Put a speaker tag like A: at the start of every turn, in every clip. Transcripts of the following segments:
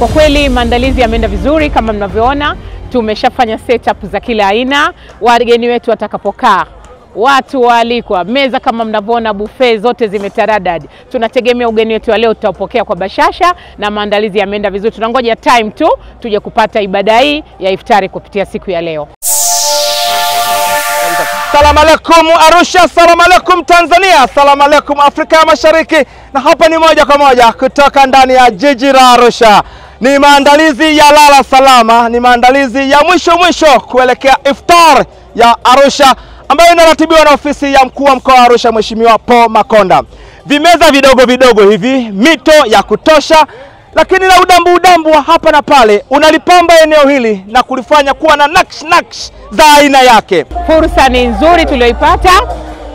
A: Kwa kweli maandalizi yameenda vizuri kama mnavyoona, tumeshafanya setup za kila aina. Wageni wetu watakapokaa, watu waalikwa, meza kama mnavyoona, buffet zote zimetaradadi. Tunategemea ugeni wetu wa leo tutapokea kwa bashasha na maandalizi yameenda vizuri. Tunangoja time tu tuje kupata ibada hii ya iftari kupitia siku ya leo.
B: Salamu alaikum Arusha, salamu alaikum Tanzania, salamu alaikum Afrika ya Mashariki. Na hapa ni moja kwa moja kutoka ndani ya jiji la Arusha. Ni maandalizi ya lala salama, ni maandalizi ya mwisho kuelekea iftar ya Arusha ambayo inaratibiwa na ofisi ya mkuu wa mkoa wa Arusha Mheshimiwa Paul Makonda. Vimeza vidogo hivi, mito ya kutosha, lakini na udambu hapa na pale unalipamba eneo hili na kulifanya kuwa na naksh za aina yake.
A: Fursa ni nzuri tulioipata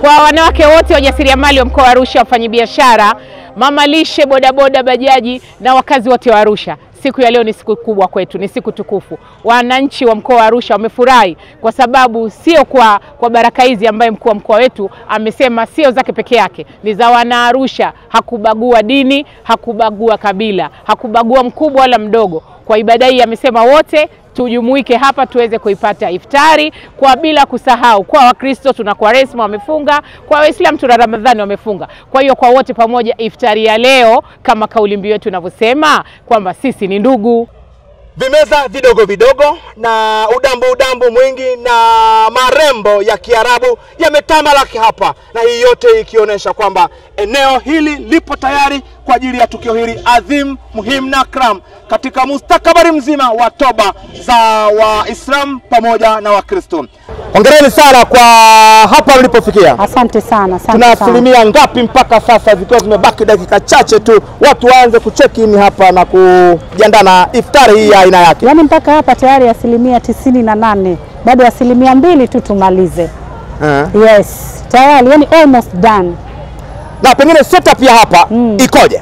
A: kwa wanawake wote wajasiriamali wa mkoa wa Arusha, wafanyabiashara, mama lishe, bodaboda, bajaji na wakazi wote wa Arusha. Siku ya leo ni siku kubwa kwetu, ni siku tukufu. Wananchi wa mkoa wa Arusha wamefurahi kwa sababu sio kwa baraka hizi ambaye mkuu wa mkoa wetu amesema sio zake peke yake, ni za wana Arusha. Hakubagua dini, hakubagua kabila, hakubagua mkubwa wala mdogo. Kwa ibada hii amesema wote tujumuike hapa tuweze kuipata iftari, kwa bila kusahau kwa Wakristo tuna Kwaresma wamefunga, kwa Waislamu tuna Ramadhani wamefunga. Kwa hiyo kwa wote pamoja iftari ya leo kama kauli mbiu yetu inavyosema kwamba sisi ni ndugu.
B: Vimeza vidogo na udambu mwingi na marembo ya Kiarabu yametamalaki hapa, na hii yote ikionyesha kwamba eneo hili lipo tayari kwa ajili ya tukio hili adhim, muhimu na akram katika mustakabali mzima wa toba za Waislamu pamoja na Wakristo. Hongereni sana kwa hapa mlipofikia.
C: Asante sana.
B: Tuna asilimia ngapi mpaka sasa, zikiwa zimebaki dakika chache tu watu waanze kucheck in hapa na kujiandaa na iftari hii ya aina yake?
C: Yaani mpaka hapa tayari asilimia 98. Bado asilimia 2 tu tumalize. Yes, tayari, yani almost done.
B: Na pengine setup ya hapa ikoje?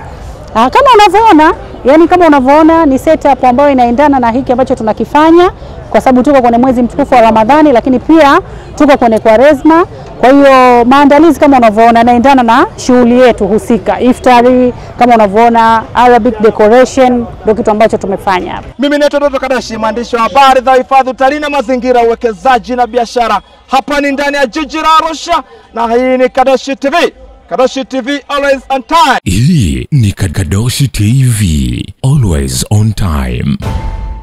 C: Kama unavyoona, yani kama unavyoona ni setup ambayo inaendana na hiki ambacho tunakifanya, kwa sababu tuko kwenye mwezi mtukufu wa Ramadhani, lakini pia tuko kwenye Kwaresma. Kwa hiyo maandalizi kama unavyoona yanaendana na shughuli yetu husika. Iftari kama unavyoona, Arabic decoration ndio kitu ambacho tumefanya hapa.
B: Mimi ni Doto Kadashi, mwandishi wa habari za hifadhi, utalii na mazingira, uwekezaji na biashara. Hapa ni ndani ya jiji la Arusha na hii ni Kadashi TV. Kadashi TV, always on time.
D: Hii ni Kadashi TV, always on time.